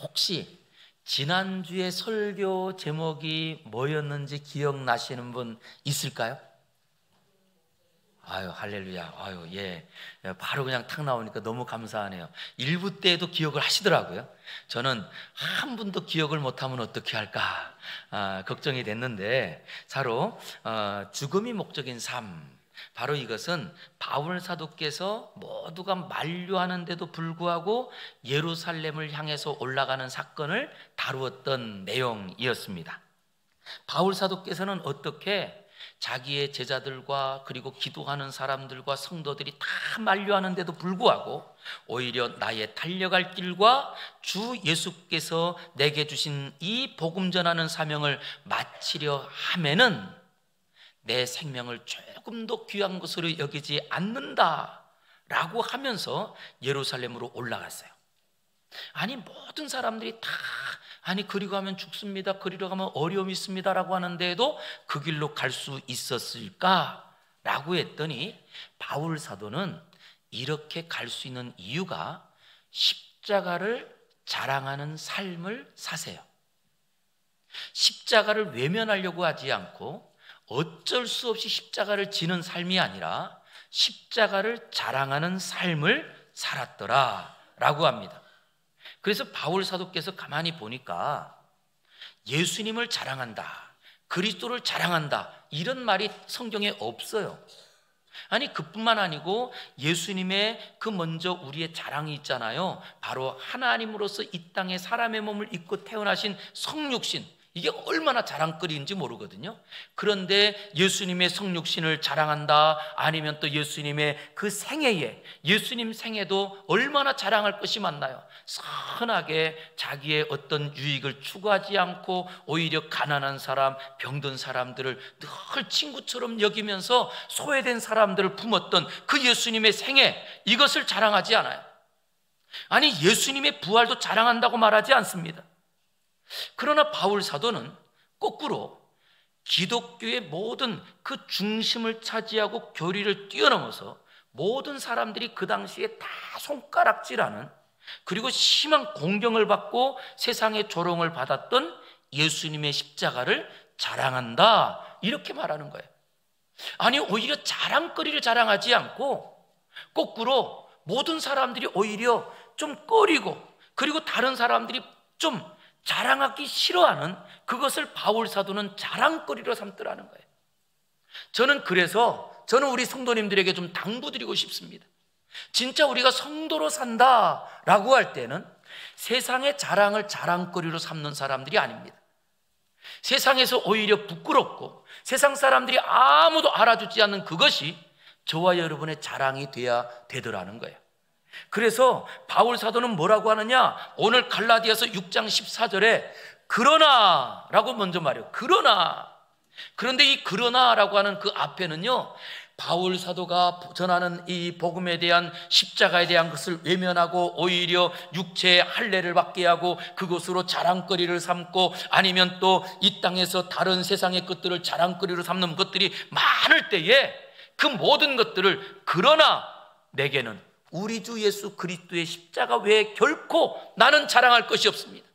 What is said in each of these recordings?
혹시 지난주에 설교 제목이 뭐였는지 기억나시는 분 있을까요? 아유, 할렐루야. 아유, 예. 바로 그냥 탁 나오니까 너무 감사하네요. 일부 때에도 기억을 하시더라고요. 저는 한 분도 기억을 못하면 어떻게 할까 걱정이 됐는데, 바로 죽음이 목적인 삶. 바로 이것은 바울 사도께서 모두가 만류하는데도 불구하고 예루살렘을 향해서 올라가는 사건을 다루었던 내용이었습니다. 바울 사도께서는 어떻게 자기의 제자들과 그리고 기도하는 사람들과 성도들이 다 만류하는데도 불구하고 오히려 나의 달려갈 길과 주 예수께서 내게 주신 이 복음 전하는 사명을 마치려 하면은 내 생명을 조금 더 귀한 것으로 여기지 않는다라고 하면서 예루살렘으로 올라갔어요. 아니, 모든 사람들이 다 그리로 가면 죽습니다, 그리로 가면 어려움이 있습니다라고 하는데도 그 길로 갈 수 있었을까라고 했더니 바울 사도는 이렇게 갈 수 있는 이유가 십자가를 자랑하는 삶을 사세요. 십자가를 외면하려고 하지 않고 어쩔 수 없이 십자가를 지는 삶이 아니라 십자가를 자랑하는 삶을 살았더라라고 합니다. 그래서 바울 사도께서 가만히 보니까 예수님을 자랑한다, 그리스도를 자랑한다, 이런 말이 성경에 없어요. 아니, 그뿐만 아니고 예수님의 그 먼저 우리의 자랑이 있잖아요. 바로 하나님으로서 이 땅에 사람의 몸을 입고 태어나신 성육신, 이게 얼마나 자랑거리인지 모르거든요. 그런데 예수님의 성육신을 자랑한다, 아니면 또 예수님의 그 생애에, 예수님 생애도 얼마나 자랑할 것이 많나요? 선하게 자기의 어떤 유익을 추구하지 않고 오히려 가난한 사람, 병든 사람들을 늘 친구처럼 여기면서 소외된 사람들을 품었던 그 예수님의 생애, 이것을 자랑하지 않아요. 아니, 예수님의 부활도 자랑한다고 말하지 않습니다. 그러나 바울 사도는 거꾸로 기독교의 모든 그 중심을 차지하고 교리를 뛰어넘어서 모든 사람들이 그 당시에 다 손가락질하는, 그리고 심한 공경을 받고 세상의 조롱을 받았던 예수님의 십자가를 자랑한다, 이렇게 말하는 거예요. 아니, 오히려 자랑거리를 자랑하지 않고 거꾸로 모든 사람들이 오히려 좀 꺼리고, 그리고 다른 사람들이 좀 자랑하기 싫어하는 그것을 바울 사도는 자랑거리로 삼더라는 거예요. 저는 우리 성도님들에게 좀 당부드리고 싶습니다. 진짜 우리가 성도로 산다라고 할 때는 세상의 자랑을 자랑거리로 삼는 사람들이 아닙니다. 세상에서 오히려 부끄럽고 세상 사람들이 아무도 알아주지 않는 그것이 저와 여러분의 자랑이 돼야 되더라는 거예요. 그래서 바울 사도는 뭐라고 하느냐, 오늘 갈라디아서 6장 14절에 그러나 라고 먼저 말해요. 그런데 이 그러나라고 하는 그 앞에는요, 바울 사도가 전하는 이 복음에 대한, 십자가에 대한 것을 외면하고 오히려 육체의 할례를 받게 하고 그것으로 자랑거리를 삼고, 아니면 또 이 땅에서 다른 세상의 것들을 자랑거리로 삼는 것들이 많을 때에 그 모든 것들을 그러나 내게는 우리 주 예수 그리스도의 십자가 외에 결코 나는 자랑할 것이 없습니다.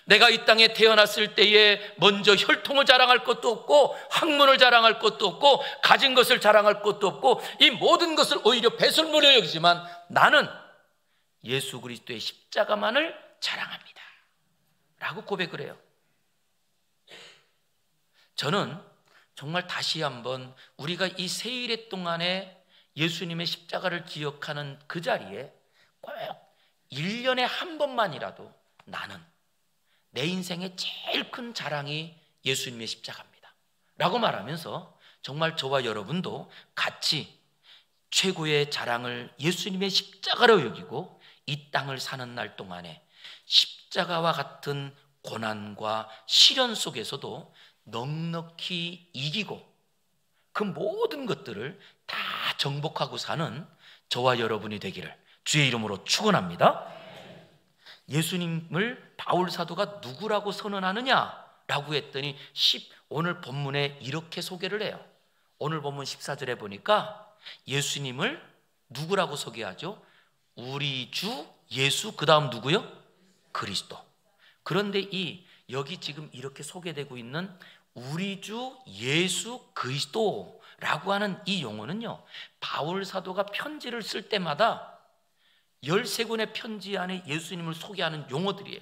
내가 이 땅에 태어났을 때에 먼저 혈통을 자랑할 것도 없고 학문을 자랑할 것도 없고 가진 것을 자랑할 것도 없고 이 모든 것을 오히려 배설물로 여기지만 나는 예수 그리스도의 십자가만을 자랑합니다 라고 고백을 해요. 저는 정말 다시 한번 우리가 이 세일의 동안에 예수님의 십자가를 기억하는 그 자리에 꼭 1년에 한 번만이라도 나는 내 인생의 제일 큰 자랑이 예수님의 십자가입니다 라고 말하면서 정말 저와 여러분도 같이 최고의 자랑을 예수님의 십자가로 여기고 이 땅을 사는 날 동안에 십자가와 같은 고난과 시련 속에서도 넉넉히 이기고 그 모든 것들을 다 정복하고 사는 저와 여러분이 되기를 주의 이름으로 축원합니다. 예수님을 바울 사도가 누구라고 선언하느냐라고 했더니 오늘 본문에 이렇게 소개를 해요. 오늘 본문 14절에 보니까 예수님을 누구라고 소개하죠? 우리 주 예수, 그 다음 누구요? 그리스도. 그런데 여기 지금 이렇게 소개되고 있는 우리 주 예수 그리스도라고 하는 이 용어는요, 바울 사도가 편지를 쓸 때마다 13권의 편지 안에 예수님을 소개하는 용어들이에요.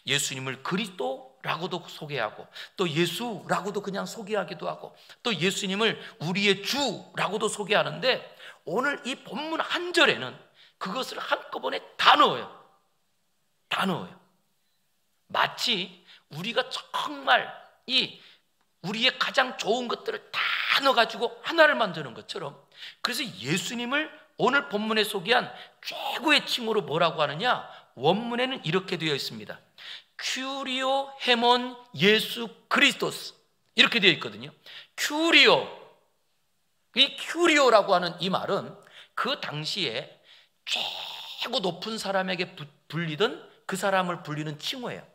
예수님을 그리스도라고도 소개하고, 또 예수라고도 그냥 소개하기도 하고, 또 예수님을 우리의 주라고도 소개하는데, 오늘 이 본문 한 절에는 그것을 한꺼번에 다 넣어요. 다 넣어요. 마치 우리가 정말 우리의 가장 좋은 것들을 다 넣어가지고 하나를 만드는 것처럼, 그래서 예수님을 오늘 본문에 소개한 최고의 칭호로 뭐라고 하느냐? 원문에는 이렇게 되어 있습니다. 큐리오 헤몬 예수 그리스도스, 이렇게 되어 있거든요. 큐리오. 이 큐리오라고 하는 이 말은 그 당시에 최고 높은 사람에게 불리던 그 사람을 불리는 칭호예요.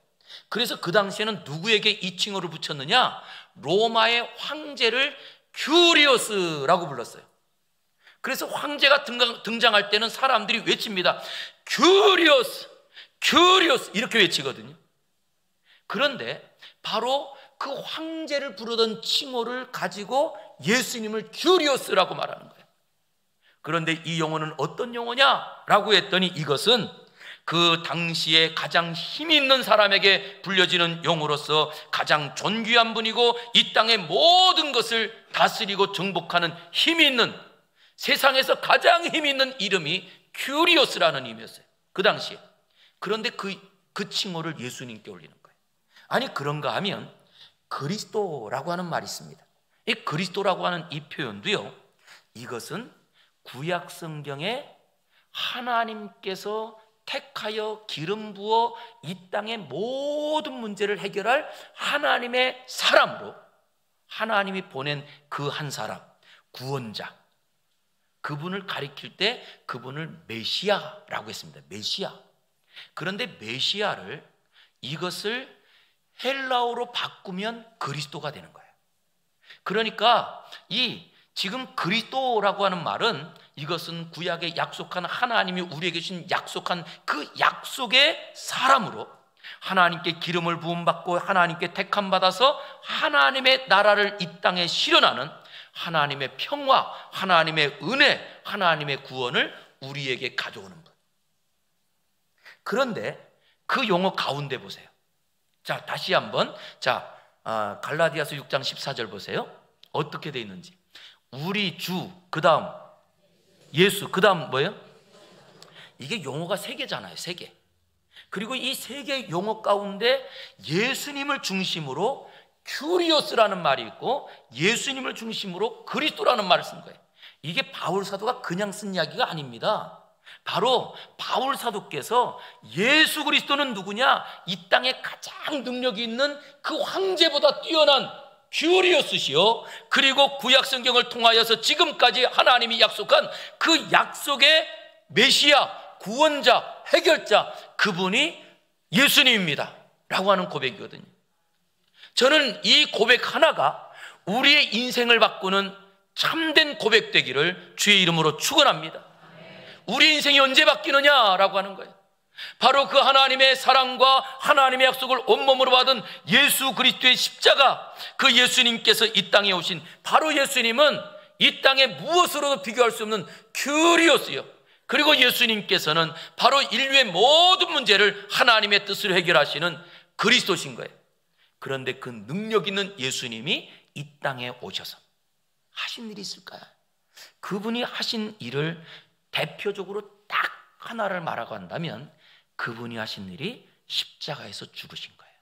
그래서 그 당시에는 누구에게 이 칭호를 붙였느냐? 로마의 황제를 큐리오스라고 불렀어요. 그래서 황제가 등장할 때는 사람들이 외칩니다. 큐리오스, 큐리오스, 이렇게 외치거든요. 그런데 바로 그 황제를 부르던 칭호를 가지고 예수님을 큐리오스라고 말하는 거예요. 그런데 이 용어는 어떤 용어냐라고 했더니, 이것은 그 당시에 가장 힘 있는 사람에게 불려지는 용어로서 가장 존귀한 분이고, 이 땅의 모든 것을 다스리고 정복하는 힘이 있는, 세상에서 가장 힘 있는 이름이 큐리오스라는 이름이었어요, 그 당시에. 그런데 그 칭호를 예수님께 올리는 거예요. 아니, 그런가 하면 그리스도라고 하는 말이 있습니다. 이 그리스도라고 하는 이 표현도요, 이것은 구약 성경에 하나님께서 택하여 기름 부어 이 땅의 모든 문제를 해결할 하나님의 사람으로, 하나님이 보낸 그 한 사람, 구원자, 그분을 가리킬 때 그분을 메시아라고 했습니다. 메시아. 그런데 메시아를, 이것을 헬라어로 바꾸면 그리스도가 되는 거예요. 그러니까 지금 그리스도라고 하는 말은, 이것은 구약에 약속한, 하나님이 우리에게 주신 약속한 그 약속의 사람으로, 하나님께 기름을 부음받고 하나님께 택함 받아서 하나님의 나라를 이 땅에 실현하는 하나님의 평화, 하나님의 은혜, 하나님의 구원을 우리에게 가져오는 분. 그런데 그 용어 가운데 보세요. 자, 다시 한번, 갈라디아서 6장 14절 보세요. 어떻게 돼 있는지. 우리 주, 그 다음 예수, 그 다음 뭐예요? 이게 용어가 3개잖아요, 3개. 그리고 이 3개 용어 가운데 예수님을 중심으로 큐리오스라는 말이 있고, 예수님을 중심으로 그리스도라는 말을 쓴 거예요. 이게 바울 사도가 그냥 쓴 이야기가 아닙니다. 바로 바울 사도께서 예수 그리스도는 누구냐? 이 땅에 가장 능력이 있는 그 황제보다 뛰어난 큐리오스시요, 그리고 구약 성경을 통하여서 지금까지 하나님이 약속한 그 약속의 메시아, 구원자, 해결자, 그분이 예수님입니다 라고 하는 고백이거든요. 저는 이 고백 하나가 우리의 인생을 바꾸는 참된 고백 되기를 주의 이름으로 축원합니다. 우리 인생이 언제 바뀌느냐라고 하는 거예요. 바로 그 하나님의 사랑과 하나님의 약속을 온몸으로 받은 예수 그리스도의 십자가, 그 예수님께서 이 땅에 오신 바로 예수님은 이 땅에 무엇으로도 비교할 수 없는 큐리오스요, 그리고 예수님께서는 바로 인류의 모든 문제를 하나님의 뜻으로 해결하시는 그리스도신 거예요. 그런데 그 능력 있는 예수님이 이 땅에 오셔서 하신 일이 있을까요? 그분이 하신 일을 대표적으로 딱 하나를 말하고 한다면, 그분이 하신 일이 십자가에서 죽으신 거예요.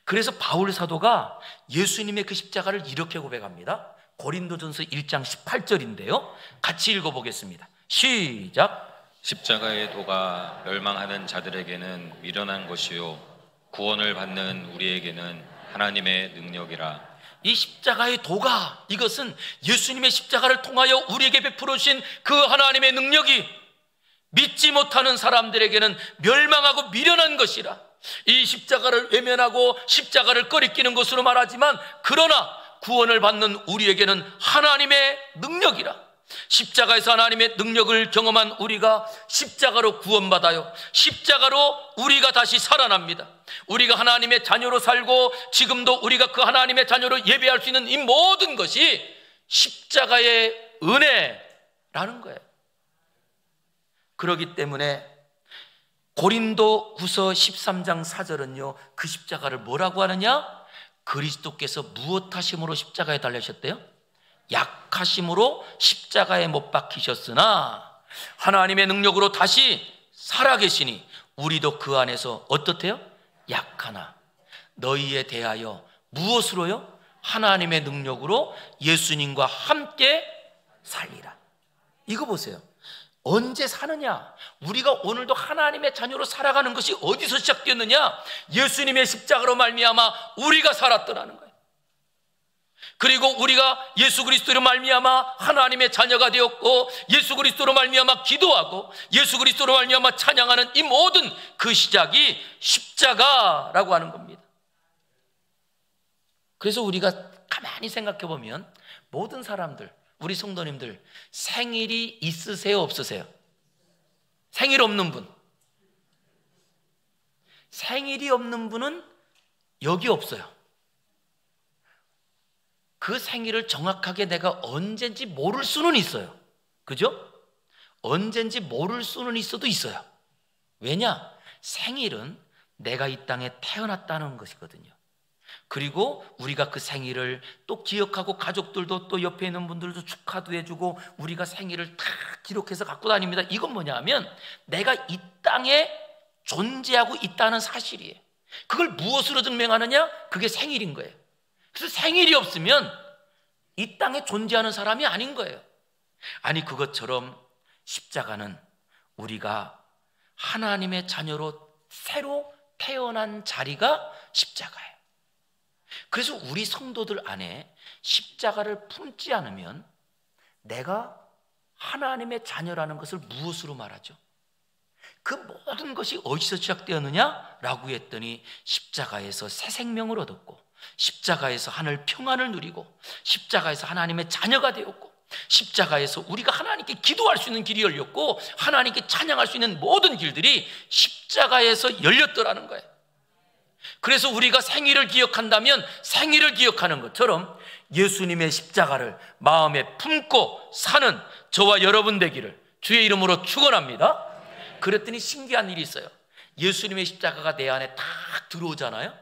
그래서 바울 사도가 예수님의 그 십자가를 이렇게 고백합니다. 고린도전서 1장 18절인데요, 같이 읽어보겠습니다. 시작. 십자가의 도가 멸망하는 자들에게는 미련한 것이요 구원을 받는 우리에게는 하나님의 능력이라. 이 십자가의 도가, 이것은 예수님의 십자가를 통하여 우리에게 베풀어 주신 그 하나님의 능력이 믿지 못하는 사람들에게는 멸망하고 미련한 것이라. 이 십자가를 외면하고 십자가를 꺼리끼는 것으로 말하지만, 그러나 구원을 받는 우리에게는 하나님의 능력이라. 십자가에서 하나님의 능력을 경험한 우리가 십자가로 구원받아요. 십자가로 우리가 다시 살아납니다. 우리가 하나님의 자녀로 살고 지금도 우리가 그 하나님의 자녀로 예배할 수 있는 이 모든 것이 십자가의 은혜라는 거예요. 그렇기 때문에 고린도후서 13장 4절은요, 그 십자가를 뭐라고 하느냐? 그리스도께서 무엇하심으로 십자가에 달리셨대요? 약하심으로 십자가에 못 박히셨으나 하나님의 능력으로 다시 살아계시니 우리도 그 안에서 어떻대요? 약하나 너희에 대하여 무엇으로요? 하나님의 능력으로 예수님과 함께 살리라. 이거 보세요. 언제 사느냐? 우리가 오늘도 하나님의 자녀로 살아가는 것이 어디서 시작되었느냐? 예수님의 십자가로 말미암아 우리가 살았더라는 거예요. 그리고 우리가 예수 그리스도로 말미암아 하나님의 자녀가 되었고, 예수 그리스도로 말미암아 기도하고, 예수 그리스도로 말미암아 찬양하는 이 모든 그 시작이 십자가라고 하는 겁니다. 그래서 우리가 가만히 생각해 보면 모든 사람들, 우리 성도님들 생일이 있으세요, 없으세요? 생일 없는 분, 생일이 없는 분은 여기 없어요. 그 생일을 정확하게 내가 언젠지 모를 수는 있어요. 그죠? 언젠지 모를 수는 있어도 있어요. 왜냐? 생일은 내가 이 땅에 태어났다는 것이거든요. 그리고 우리가 그 생일을 또 기억하고, 가족들도 또 옆에 있는 분들도 축하도 해주고, 우리가 생일을 다 기록해서 갖고 다닙니다. 이건 뭐냐 하면 내가 이 땅에 존재하고 있다는 사실이에요. 그걸 무엇으로 증명하느냐? 그게 생일인 거예요. 그래서 생일이 없으면 이 땅에 존재하는 사람이 아닌 거예요. 아니, 그것처럼 십자가는 우리가 하나님의 자녀로 새로 태어난 자리가 십자가예요. 그래서 우리 성도들 안에 십자가를 품지 않으면 내가 하나님의 자녀라는 것을 무엇으로 말하죠? 그 모든 것이 어디서 시작되었느냐라고 했더니 십자가에서 새 생명을 얻었고, 십자가에서 하늘 평안을 누리고, 십자가에서 하나님의 자녀가 되었고, 십자가에서 우리가 하나님께 기도할 수 있는 길이 열렸고, 하나님께 찬양할 수 있는 모든 길들이 십자가에서 열렸더라는 거예요. 그래서 우리가 생일을 기억한다면 생일을 기억하는 것처럼 예수님의 십자가를 마음에 품고 사는 저와 여러분 되기를 주의 이름으로 축원합니다. 그랬더니 신기한 일이 있어요. 예수님의 십자가가 내 안에 딱 들어오잖아요.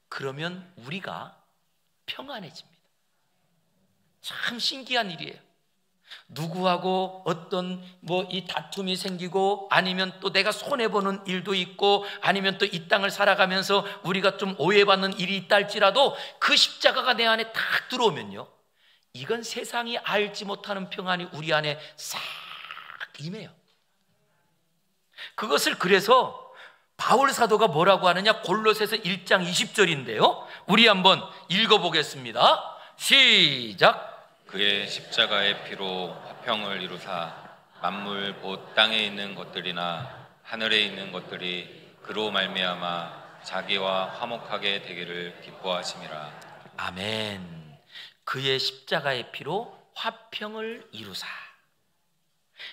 그러면 우리가 평안해집니다. 참 신기한 일이에요. 누구하고 어떤 이 다툼이 생기고, 아니면 또 내가 손해보는 일도 있고, 아니면 또 이 땅을 살아가면서 우리가 좀 오해받는 일이 있다 할지라도 그 십자가가 내 안에 딱 들어오면요, 이건 세상이 알지 못하는 평안이 우리 안에 싹 임해요. 그것을 그래서 바울 사도가 뭐라고 하느냐? 골로새서 1장 20절인데요 우리 한번 읽어보겠습니다. 시작. 그의 십자가의 피로 화평을 이루사 만물 곧 땅에 있는 것들이나 하늘에 있는 것들이 그로 말미암아 자기와 화목하게 되기를 기뻐하심이라. 아멘. 그의 십자가의 피로 화평을 이루사,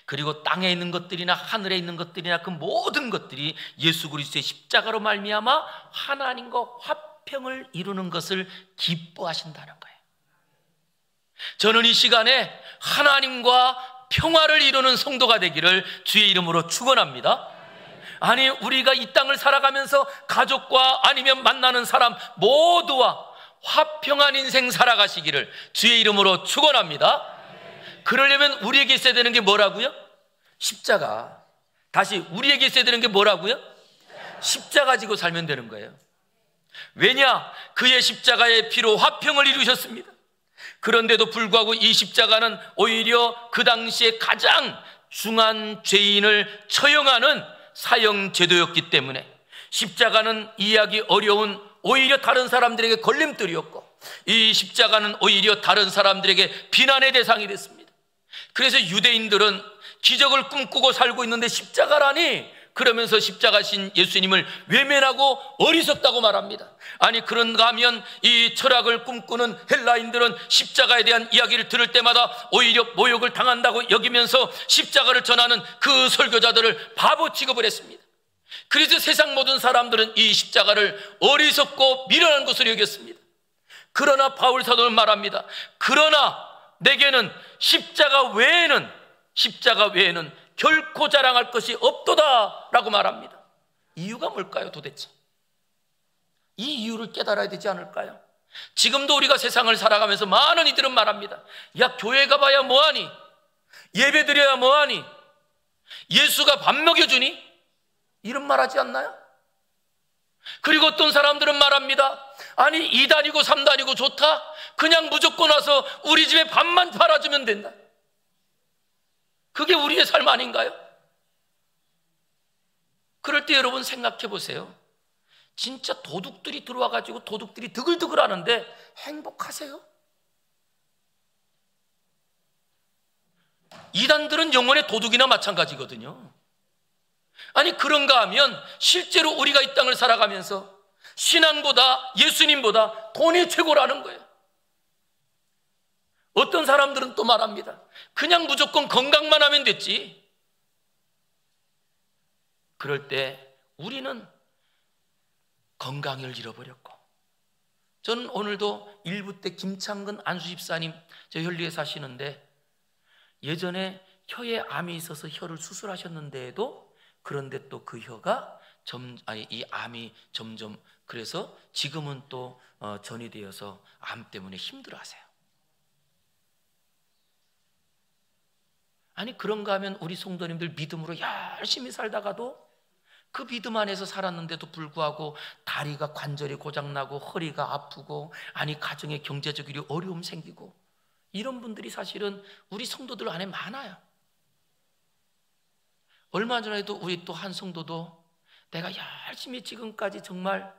그리고 땅에 있는 것들이나 하늘에 있는 것들이나 그 모든 것들이 예수 그리스도의 십자가로 말미암아 하나님과 화평을 이루는 것을 기뻐하신다는 거예요. 저는 이 시간에 하나님과 평화를 이루는 성도가 되기를 주의 이름으로 축원합니다. 아니, 우리가 이 땅을 살아가면서 가족과 아니면 만나는 사람 모두와 화평한 인생 살아가시기를 주의 이름으로 축원합니다. 그러려면 우리에게 있어야 되는 게 뭐라고요? 십자가. 다시 우리에게 있어야 되는 게 뭐라고요? 십자가 지고 살면 되는 거예요. 왜냐? 그의 십자가의 피로 화평을 이루셨습니다. 그런데도 불구하고 이 십자가는 오히려 그 당시에 가장 중한 죄인을 처형하는 사형 제도였기 때문에 십자가는 이해하기 어려운, 오히려 다른 사람들에게 걸림돌이었고, 이 십자가는 오히려 다른 사람들에게 비난의 대상이 됐습니다. 그래서 유대인들은 기적을 꿈꾸고 살고 있는데 십자가라니 그러면서 십자가신 예수님을 외면하고 어리석다고 말합니다. 아니 그런가 하면 이 철학을 꿈꾸는 헬라인들은 십자가에 대한 이야기를 들을 때마다 오히려 모욕을 당한다고 여기면서 십자가를 전하는 그 설교자들을 바보 취급을 했습니다. 그래서 세상 모든 사람들은 이 십자가를 어리석고 미련한 것으로 여겼습니다. 그러나 바울 사도는 말합니다. 그러나 내게는 십자가 외에는 결코 자랑할 것이 없도다 라고 말합니다. 이유가 뭘까요 도대체? 이 이유를 깨달아야 되지 않을까요? 지금도 우리가 세상을 살아가면서 많은 이들은 말합니다. 야, 교회 가봐야 뭐하니? 예배 드려야 뭐하니? 예수가 밥 먹여주니? 이런 말 하지 않나요? 그리고 어떤 사람들은 말합니다. 아니 2단이고 3단이고 좋다? 그냥 무조건 와서 우리 집에 밥만 팔아주면 된다. 그게 우리의 삶 아닌가요? 그럴 때 여러분 생각해 보세요. 진짜 도둑들이 들어와가지고 도둑들이 드글드글 하는데 행복하세요? 이단들은 영혼의 도둑이나 마찬가지거든요. 아니 그런가 하면 실제로 우리가 이 땅을 살아가면서 신앙보다 예수님보다 돈이 최고라는 거예요. 어떤 사람들은 또 말합니다. 그냥 무조건 건강만 하면 됐지. 그럴 때 우리는 건강을 잃어버렸고, 저는 오늘도 일부 때 김창근 안수집사님 저 현리에 사시는데 예전에 혀에 암이 있어서 혀를 수술하셨는데도 그런데 또 그 혀가 이 암이 점점 그래서 지금은 또 전이 되어서 암 때문에 힘들어하세요. 아니 그런가 하면 우리 성도님들 믿음으로 열심히 살다가도 그 믿음 안에서 살았는데도 불구하고 다리가 관절이 고장나고 허리가 아프고 아니 가정에 경제적으로 어려움 생기고 이런 분들이 사실은 우리 성도들 안에 많아요. 얼마 전에도 우리 또 한 성도도 내가 열심히 지금까지 정말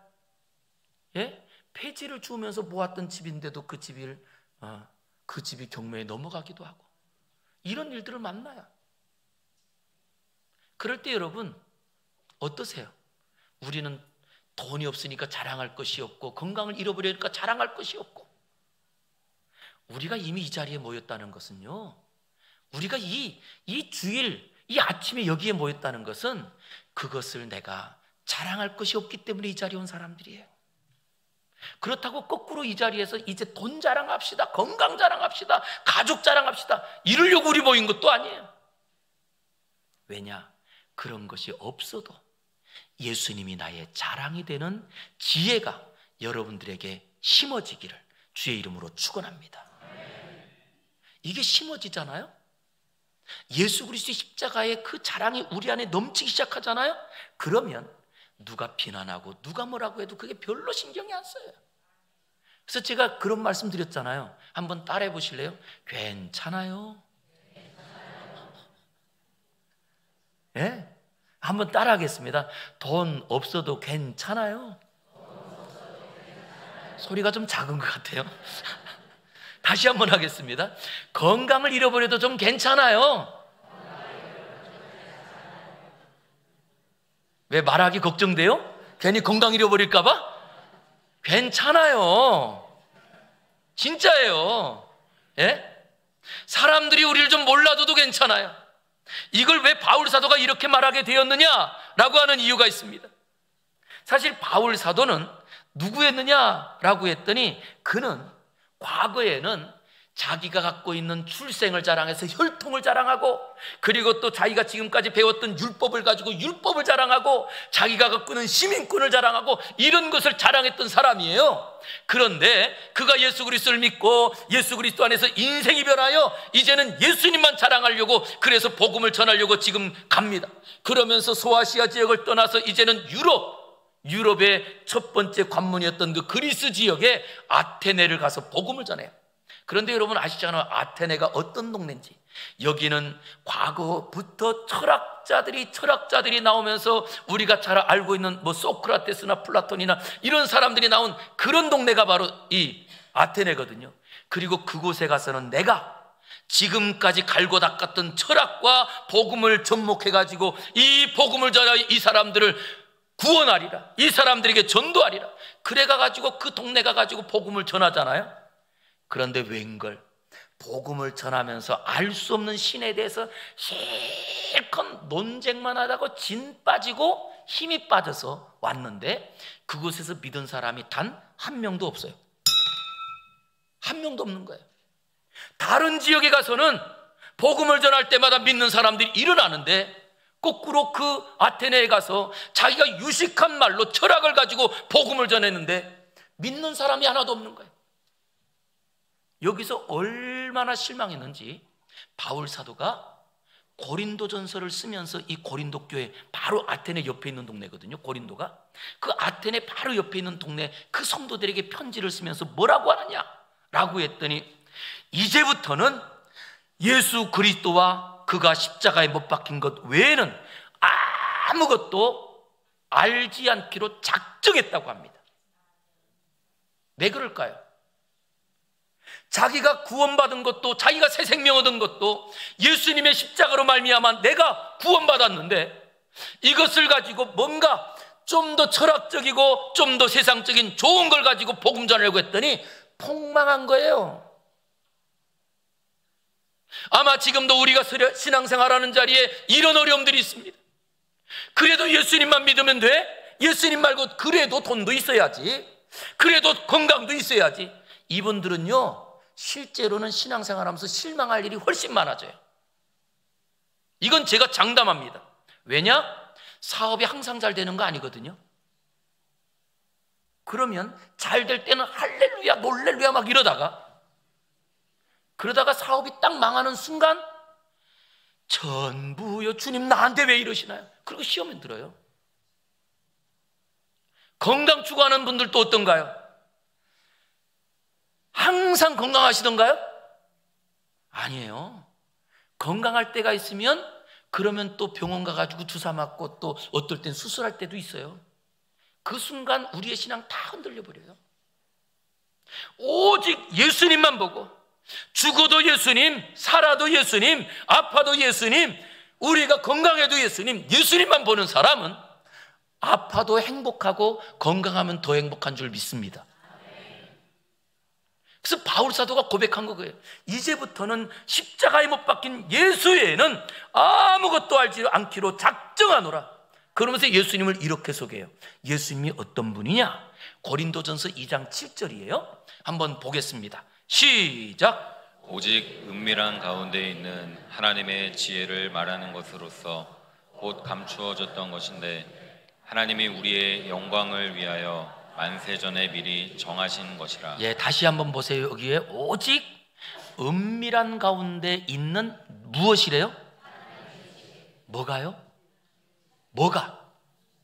폐지를 주면서 모았던 집인데도 그 집이 경매에 넘어가기도 하고 이런 일들을 만나요. 그럴 때 여러분 어떠세요? 우리는 돈이 없으니까 자랑할 것이 없고 건강을 잃어버리니까 자랑할 것이 없고, 우리가 이미 이 자리에 모였다는 것은요, 우리가 이 주일 이 아침에 여기에 모였다는 것은 그것을 내가 자랑할 것이 없기 때문에 이 자리에 온 사람들이에요. 그렇다고 거꾸로 이 자리에서 이제 돈 자랑합시다, 건강 자랑합시다, 가족 자랑합시다 이러려고 우리 모인 것도 아니에요. 왜냐? 그런 것이 없어도 예수님이 나의 자랑이 되는 지혜가 여러분들에게 심어지기를 주의 이름으로 축원합니다. 이게 심어지잖아요. 예수 그리스도의 십자가의 그 자랑이 우리 안에 넘치기 시작하잖아요. 그러면 누가 비난하고 누가 뭐라고 해도 그게 별로 신경이 안 써요. 그래서 제가 그런 말씀 드렸잖아요. 한번 따라해 보실래요? 괜찮아요. 예? 한번 따라하겠습니다. 돈 없어도 괜찮아요. 소리가 좀 작은 것 같아요. 다시 한번 하겠습니다. 건강을 잃어버려도 좀 괜찮아요. 왜 말하기 걱정돼요? 괜히 건강 잃어버릴까 봐? 괜찮아요. 진짜예요. 예? 사람들이 우리를 좀 몰라줘도 괜찮아요. 이걸 왜 바울 사도가 이렇게 말하게 되었느냐라고 하는 이유가 있습니다. 사실 바울 사도는 누구였느냐라고 했더니 그는 과거에는 자기가 갖고 있는 출생을 자랑해서 혈통을 자랑하고, 그리고 또 자기가 지금까지 배웠던 율법을 가지고 율법을 자랑하고, 자기가 갖고 있는 시민권을 자랑하고, 이런 것을 자랑했던 사람이에요. 그런데 그가 예수 그리스도를 믿고 예수 그리스도 안에서 인생이 변하여 이제는 예수님만 자랑하려고, 그래서 복음을 전하려고 지금 갑니다. 그러면서 소아시아 지역을 떠나서 이제는 유럽의 첫 번째 관문이었던 그 그리스 지역에 아테네를 가서 복음을 전해요. 그런데 여러분 아시잖아요. 아테네가 어떤 동네인지. 여기는 과거부터 철학자들이 나오면서 우리가 잘 알고 있는 뭐 소크라테스나 플라톤이나 이런 사람들이 나온 그런 동네가 바로 이 아테네거든요. 그리고 그곳에 가서는 내가 지금까지 갈고 닦았던 철학과 복음을 접목해가지고 이 복음을 전하여 이 사람들을 구원하리라, 이 사람들에게 전도하리라. 그래가지고 그 동네 가가지고 복음을 전하잖아요. 그런데 웬걸 복음을 전하면서 알 수 없는 신에 대해서 실컷 논쟁만 하다고 진 빠지고 힘이 빠져서 왔는데 그곳에서 믿은 사람이 단 한 명도 없어요. 한 명도 없는 거예요. 다른 지역에 가서는 복음을 전할 때마다 믿는 사람들이 일어나는데 거꾸로 그 아테네에 가서 자기가 유식한 말로 철학을 가지고 복음을 전했는데 믿는 사람이 하나도 없는 거예요. 여기서 얼마나 실망했는지 바울 사도가 고린도전서를 쓰면서 이 고린도 교회, 바로 아테네 옆에 있는 동네거든요. 고린도가 그 아테네 바로 옆에 있는 동네 그 성도들에게 편지를 쓰면서 뭐라고 하느냐라고 했더니 이제부터는 예수 그리스도와 그가 십자가에 못 박힌 것 외에는 아무것도 알지 않기로 작정했다고 합니다. 왜 그럴까요? 자기가 구원받은 것도, 자기가 새 생명 얻은 것도 예수님의 십자가로 말미암아 내가 구원받았는데 이것을 가지고 뭔가 좀 더 철학적이고 좀 더 세상적인 좋은 걸 가지고 복음 전하려고 했더니 폭망한 거예요. 아마 지금도 우리가 신앙생활하는 자리에 이런 어려움들이 있습니다. 그래도 예수님만 믿으면 돼? 예수님 말고 그래도 돈도 있어야지, 그래도 건강도 있어야지. 이분들은요 실제로는 신앙생활하면서 실망할 일이 훨씬 많아져요. 이건 제가 장담합니다. 왜냐? 사업이 항상 잘 되는 거 아니거든요. 그러면 잘 될 때는 할렐루야 놀렐루야 막 그러다가 사업이 딱 망하는 순간 전부요 주님 나한테 왜 이러시나요? 그리고 시험에 들어요. 건강 추구하는 분들도 어떤가요? 항상 건강하시던가요? 아니에요. 건강할 때가 있으면 그러면 또 병원 가가지고 주사 맞고 또 어떨 땐 수술할 때도 있어요. 그 순간 우리의 신앙 다 흔들려 버려요. 오직 예수님만 보고 죽어도 예수님, 살아도 예수님, 아파도 예수님, 우리가 건강해도 예수님, 예수님만 보는 사람은 아파도 행복하고 건강하면 더 행복한 줄 믿습니다. 그래서 바울 사도가 고백한 거예요. 이제부터는 십자가에 못 박힌 예수 외에는 아무것도 알지 않기로 작정하노라. 그러면서 예수님을 이렇게 소개해요. 예수님이 어떤 분이냐? 고린도전서 2장 7절이에요. 한번 보겠습니다. 시작. 오직 은밀한 가운데 있는 하나님의 지혜를 말하는 것으로서 곧 감추어졌던 것인데 하나님이 우리의 영광을 위하여 만세전에 미리 정하신 것이라. 예, 다시 한번 보세요. 여기에 오직 은밀한 가운데 있는 무엇이래요? 뭐가요? 뭐가?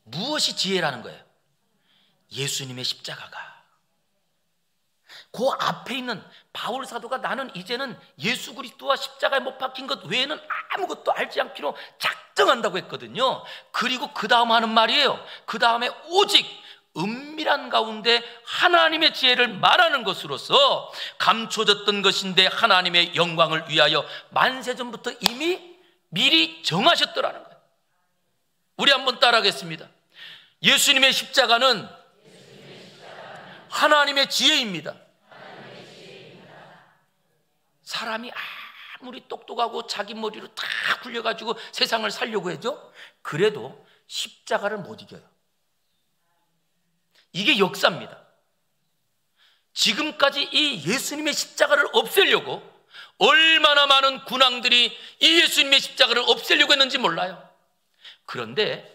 무엇이 지혜라는 거예요? 예수님의 십자가가. 그 앞에 있는 바울 사도가 나는 이제는 예수 그리스도와 십자가에 못 박힌 것 외에는 아무것도 알지 않기로 작정한다고 했거든요. 그리고 그 다음 하는 말이에요. 그 다음에 오직 은밀한 가운데 하나님의 지혜를 말하는 것으로서 감춰졌던 것인데 하나님의 영광을 위하여 만세전부터 이미 미리 정하셨더라는 거예요. 우리 한번 따라하겠습니다. 예수님의 십자가는 하나님의 지혜입니다. 사람이 아무리 똑똑하고 자기 머리로 다 굴려가지고 세상을 살려고 해죠. 그래도 십자가를 못 이겨요. 이게 역사입니다. 지금까지 이 예수님의 십자가를 없애려고 얼마나 많은 군왕들이 이 예수님의 십자가를 없애려고 했는지 몰라요. 그런데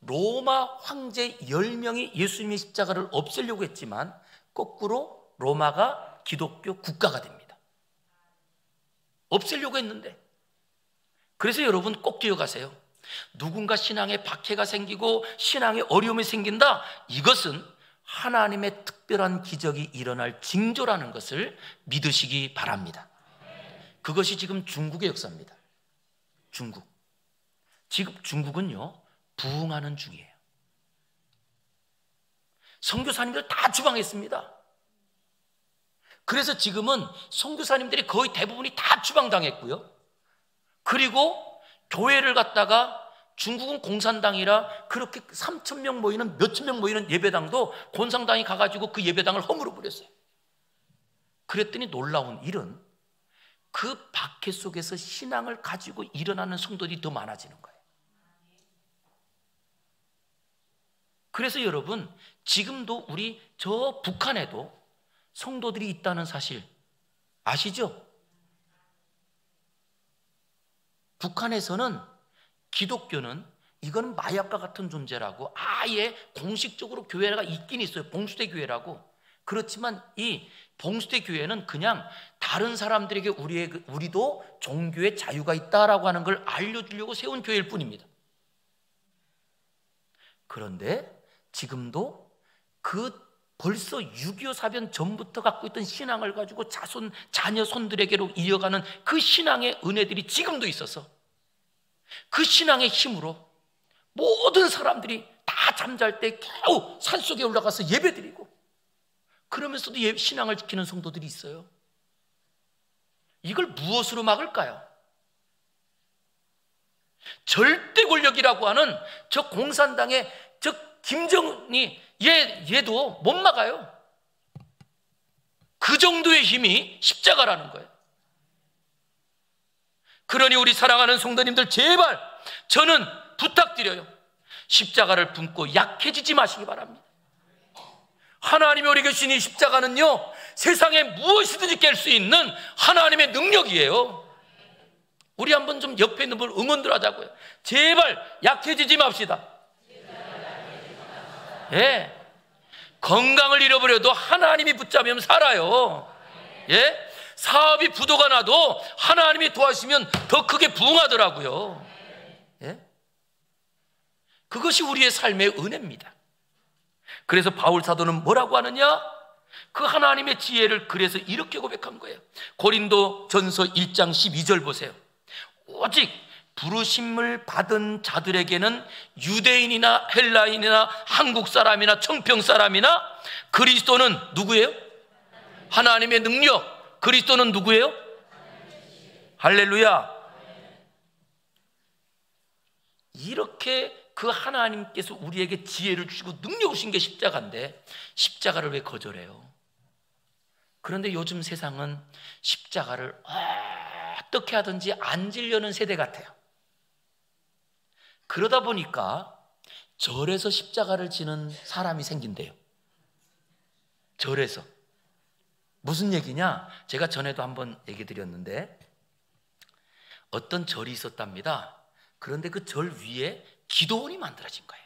로마 황제 10명이 예수님의 십자가를 없애려고 했지만 거꾸로 로마가 기독교 국가가 됩니다. 없애려고 했는데. 그래서 여러분 꼭 기억하세요. 누군가 신앙에 박해가 생기고 신앙에 어려움이 생긴다, 이것은 하나님의 특별한 기적이 일어날 징조라는 것을 믿으시기 바랍니다. 그것이 지금 중국의 역사입니다. 중국. 지금 중국은요 부흥하는 중이에요. 선교사님들 다 추방했습니다. 그래서 지금은 선교사님들이 거의 대부분이 다 추방당했고요. 그리고 교회를 갖다가 중국은 공산당이라 그렇게 3,000명 모이는 몇천 명 모이는 예배당도 공산당이 가가지고 그 예배당을 허물어 버렸어요. 그랬더니 놀라운 일은 그 박해 속에서 신앙을 가지고 일어나는 성도들이 더 많아지는 거예요. 그래서 여러분, 지금도 우리 저 북한에도 성도들이 있다는 사실 아시죠? 북한에서는 기독교는 이건 마약과 같은 존재라고 아예 공식적으로 교회가 있긴 있어요. 봉수대 교회라고. 그렇지만 이 봉수대 교회는 그냥 다른 사람들에게 우리도 종교의 자유가 있다라고 하는 걸 알려주려고 세운 교회일 뿐입니다. 그런데 지금도 그 벌써 6.25 사변 전부터 갖고 있던 신앙을 가지고 자녀 손들에게로 이어가는 그 신앙의 은혜들이 지금도 있어서 그 신앙의 힘으로 모든 사람들이 다 잠잘 때 겨우 산속에 올라가서 예배드리고 그러면서도 신앙을 지키는 성도들이 있어요. 이걸 무엇으로 막을까요? 절대 권력이라고 하는 저 공산당의 저 김정은이 얘도 못 막아요. 그 정도의 힘이 십자가라는 거예요. 그러니 우리 사랑하는 성도님들, 제발 저는 부탁드려요. 십자가를 품고 약해지지 마시기 바랍니다. 하나님이 우리 주신 이 십자가는요, 세상에 무엇이든지 깰 수 있는 하나님의 능력이에요. 우리 한번 좀 옆에 있는 분 응원들 하자고요. 제발 약해지지 맙시다. 예, 건강을 잃어버려도 하나님이 붙잡으면 살아요. 예, 사업이 부도가 나도 하나님이 도와주시면 더 크게 부흥하더라고요. 예, 그것이 우리의 삶의 은혜입니다. 그래서 바울 사도는 뭐라고 하느냐? 그 하나님의 지혜를 그래서 이렇게 고백한 거예요. 고린도 전서 1장 12절 보세요. 오직 부르심을 받은 자들에게는 유대인이나 헬라인이나 한국 사람이나 청평 사람이나 그리스도는 누구예요? 하나님의 능력. 그리스도는 누구예요? 할렐루야. 이렇게 그 하나님께서 우리에게 지혜를 주시고 능력을 주신 게 십자가인데 십자가를 왜 거절해요? 그런데 요즘 세상은 십자가를 어떻게 하든지 안 지려는 세대 같아요. 그러다 보니까 절에서 십자가를 지는 사람이 생긴대요. 절에서. 무슨 얘기냐? 제가 전에도 한번 얘기 드렸는데 어떤 절이 있었답니다. 그런데 그 절 위에 기도원이 만들어진 거예요.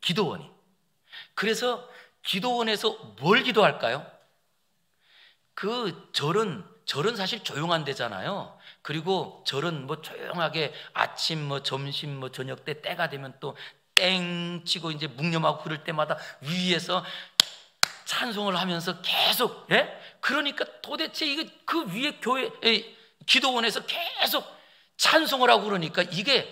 기도원이. 그래서 기도원에서 뭘 기도할까요? 그 절은 사실 조용한 데잖아요. 그리고 절은 뭐 조용하게 아침 뭐 점심 뭐 저녁 때가 되면 또 땡 치고 이제 묵념하고 그럴 때마다 위에서 찬송을 하면서 계속, 예? 그러니까 도대체 이게 그 위에 기도원에서 계속 찬송을 하고 그러니까 이게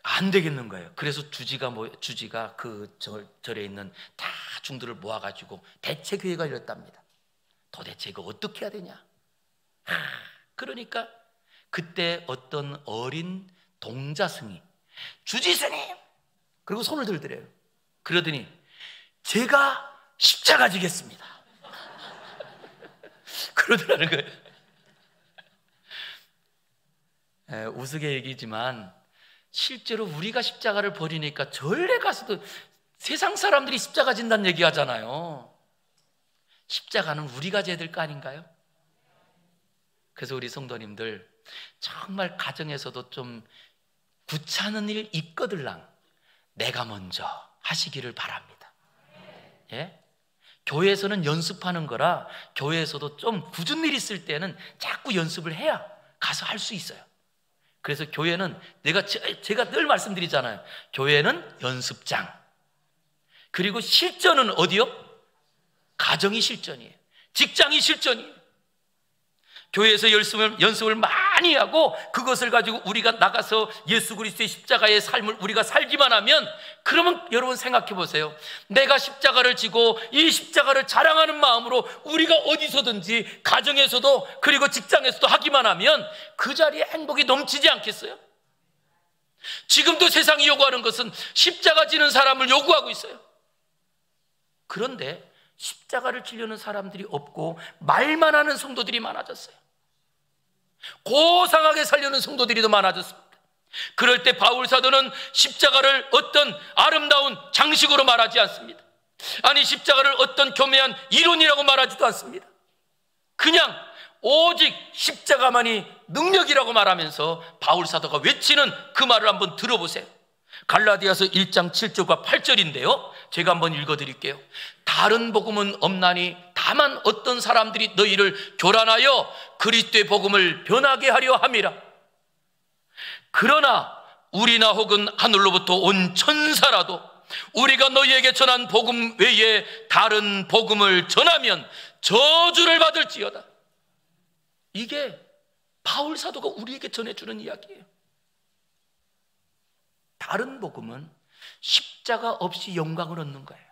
안 되겠는 거예요. 그래서 주지가 그 절에 있는 다 중들을 모아가지고 대체교회가 열렸답니다. 도대체 이거 어떻게 해야 되냐? 그러니까 그때 어떤 어린 동자승이 주지스님! 그리고 손을 들더래요. 그러더니 제가 십자가 지겠습니다. 그러더라는 거예요. 우스개 얘기지만 실제로 우리가 십자가를 버리니까 절에 가서도 세상 사람들이 십자가 진다는 얘기 하잖아요. 십자가는 우리가 져야 될 거 아닌가요? 그래서 우리 성도님들 정말 가정에서도 좀 구차는 일 있거들랑 내가 먼저 하시기를 바랍니다. 예? 교회에서는 연습하는 거라 교회에서도 좀 굳은 일 있을 때는 자꾸 연습을 해야 가서 할 수 있어요. 그래서 교회는 제가 늘 말씀드리잖아요. 교회는 연습장. 그리고 실전은 어디요? 가정이 실전이에요. 직장이 실전이에요. 교회에서 연습을 많이 많이 하고 그것을 가지고 우리가 나가서 예수 그리스도의 십자가의 삶을 우리가 살기만 하면, 그러면 여러분 생각해 보세요. 내가 십자가를 지고 이 십자가를 자랑하는 마음으로 우리가 어디서든지 가정에서도 그리고 직장에서도 하기만 하면 그 자리에 행복이 넘치지 않겠어요? 지금도 세상이 요구하는 것은 십자가 지는 사람을 요구하고 있어요. 그런데 십자가를 지려는 사람들이 없고 말만 하는 성도들이 많아졌어요. 고상하게 살려는 성도들이 더 많아졌습니다. 그럴 때 바울 사도는 십자가를 어떤 아름다운 장식으로 말하지 않습니다. 아니, 십자가를 어떤 교묘한 이론이라고 말하지도 않습니다. 그냥 오직 십자가만이 능력이라고 말하면서 바울 사도가 외치는 그 말을 한번 들어보세요. 갈라디아서 1장 7절과 8절인데요 제가 한번 읽어드릴게요. 다른 복음은 없나니 다만 어떤 사람들이 너희를 교란하여 그리스도의 복음을 변하게 하려 함이라. 그러나 우리나 혹은 하늘로부터 온 천사라도 우리가 너희에게 전한 복음 외에 다른 복음을 전하면 저주를 받을지어다. 이게 바울 사도가 우리에게 전해주는 이야기예요. 다른 복음은 십자가 없이 영광을 얻는 거예요.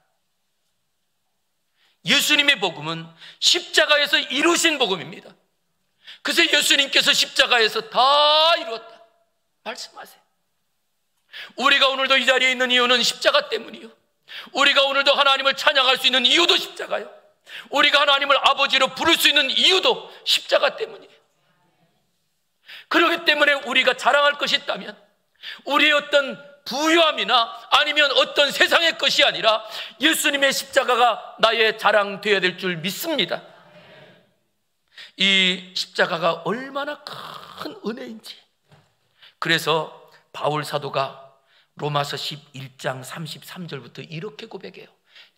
예수님의 복음은 십자가에서 이루신 복음입니다. 그래서 예수님께서 십자가에서 다 이루었다 말씀하세요. 우리가 오늘도 이 자리에 있는 이유는 십자가 때문이요, 우리가 오늘도 하나님을 찬양할 수 있는 이유도 십자가요, 우리가 하나님을 아버지로 부를 수 있는 이유도 십자가 때문이에요. 그렇기 때문에 우리가 자랑할 것이 있다면 우리의 어떤 부유함이나 아니면 어떤 세상의 것이 아니라 예수님의 십자가가 나의 자랑되어야 될 줄 믿습니다. 이 십자가가 얼마나 큰 은혜인지. 그래서 바울 사도가 로마서 11장 33절부터 이렇게 고백해요.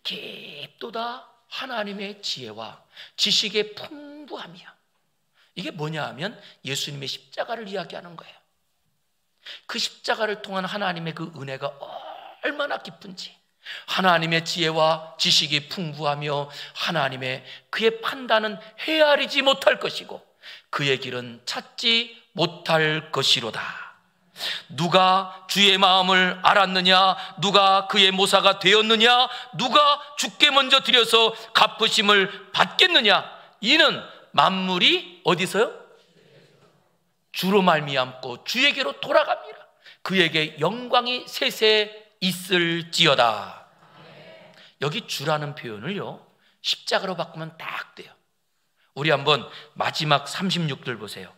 깊도다 하나님의 지혜와 지식의 풍부함이야. 이게 뭐냐 하면 예수님의 십자가를 이야기하는 거예요. 그 십자가를 통한 하나님의 그 은혜가 얼마나 깊은지, 하나님의 지혜와 지식이 풍부하며 하나님의 그의 판단은 헤아리지 못할 것이고 그의 길은 찾지 못할 것이로다. 누가 주의 마음을 알았느냐? 누가 그의 모사가 되었느냐? 누가 주께 먼저 드려서 갚으심을 받겠느냐? 이는 만물이 어디서요? 주로 말미암고 주에게로 돌아갑니다. 그에게 영광이 세세 있을지어다. 여기 주라는 표현을요 십자가로 바꾸면 딱 돼요. 우리 한번 마지막 36절 보세요.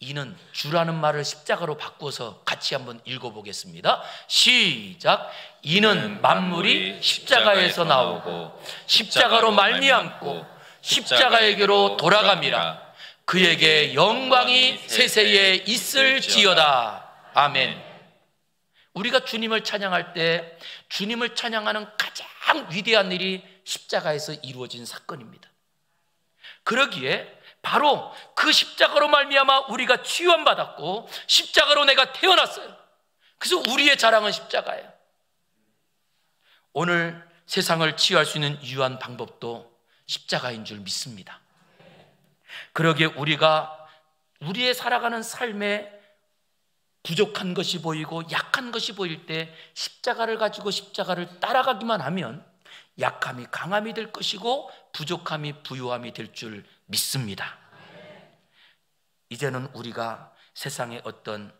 이는 주라는 말을 십자가로 바꾸어서 같이 한번 읽어보겠습니다. 시작. 이는 만물이 십자가에서 나오고 십자가로 말미암고 십자가에게로 돌아갑니다. 그에게 영광이 세세에 있을지어다. 아멘. 우리가 주님을 찬양할 때 주님을 찬양하는 가장 위대한 일이 십자가에서 이루어진 사건입니다. 그러기에 바로 그 십자가로 말미암아 우리가 치유함받았고 십자가로 내가 태어났어요. 그래서 우리의 자랑은 십자가예요. 오늘 세상을 치유할 수 있는 유한 방법도 십자가인 줄 믿습니다. 그러기에 우리가 우리의 살아가는 삶에 부족한 것이 보이고 약한 것이 보일 때 십자가를 가지고 십자가를 따라가기만 하면 약함이 강함이 될 것이고 부족함이 부유함이 될 줄 믿습니다. 이제는 우리가 세상의 어떤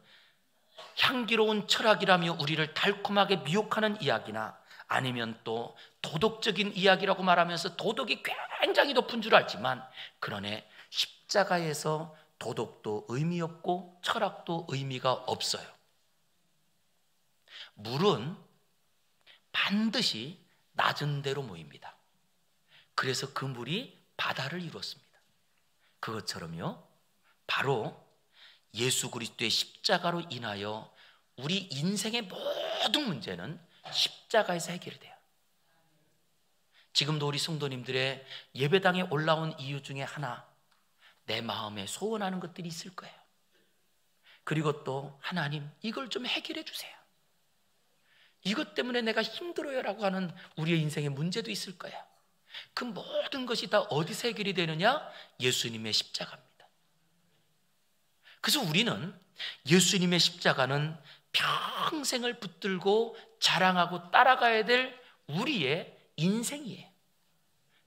향기로운 철학이라며 우리를 달콤하게 미혹하는 이야기나 아니면 또 도덕적인 이야기라고 말하면서 도덕이 굉장히 높은 줄 알지만 그러네 십자가에서 도덕도 의미 없고 철학도 의미가 없어요. 물은 반드시 낮은 데로 모입니다. 그래서 그 물이 바다를 이루었습니다. 그것처럼요 바로 예수 그리스도의 십자가로 인하여 우리 인생의 모든 문제는 십자가에서 해결이 돼요. 지금도 우리 성도님들의 예배당에 올라온 이유 중에 하나, 내 마음에 소원하는 것들이 있을 거예요. 그리고 또 하나님 이걸 좀 해결해 주세요. 이것 때문에 내가 힘들어요 라고 하는 우리의 인생의 문제도 있을 거예요. 그 모든 것이 다 어디서 해결이 되느냐? 예수님의 십자가입니다. 그래서 우리는 예수님의 십자가는 평생을 붙들고 자랑하고 따라가야 될 우리의 인생이에요.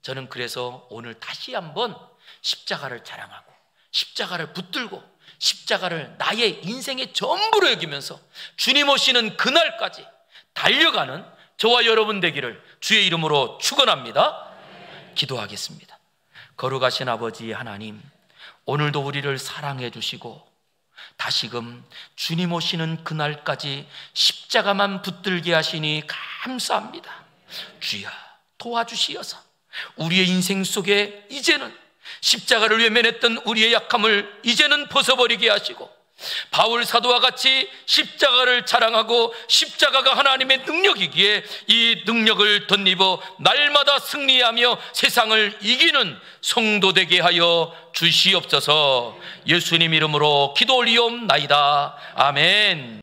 저는 그래서 오늘 다시 한번 십자가를 자랑하고 십자가를 붙들고 십자가를 나의 인생의 전부로 여기면서 주님 오시는 그날까지 달려가는 저와 여러분 되기를 주의 이름으로 축원합니다. 기도하겠습니다. 거룩하신 아버지 하나님, 오늘도 우리를 사랑해 주시고 다시금 주님 오시는 그날까지 십자가만 붙들게 하시니 감사합니다. 주여 도와주시어서 우리의 인생 속에 이제는 십자가를 외면했던 우리의 약함을 이제는 벗어버리게 하시고 바울 사도와 같이 십자가를 자랑하고 십자가가 하나님의 능력이기에 이 능력을 덧입어 날마다 승리하며 세상을 이기는 성도 되게 하여 주시옵소서. 예수님 이름으로 기도 올리옵나이다. 아멘.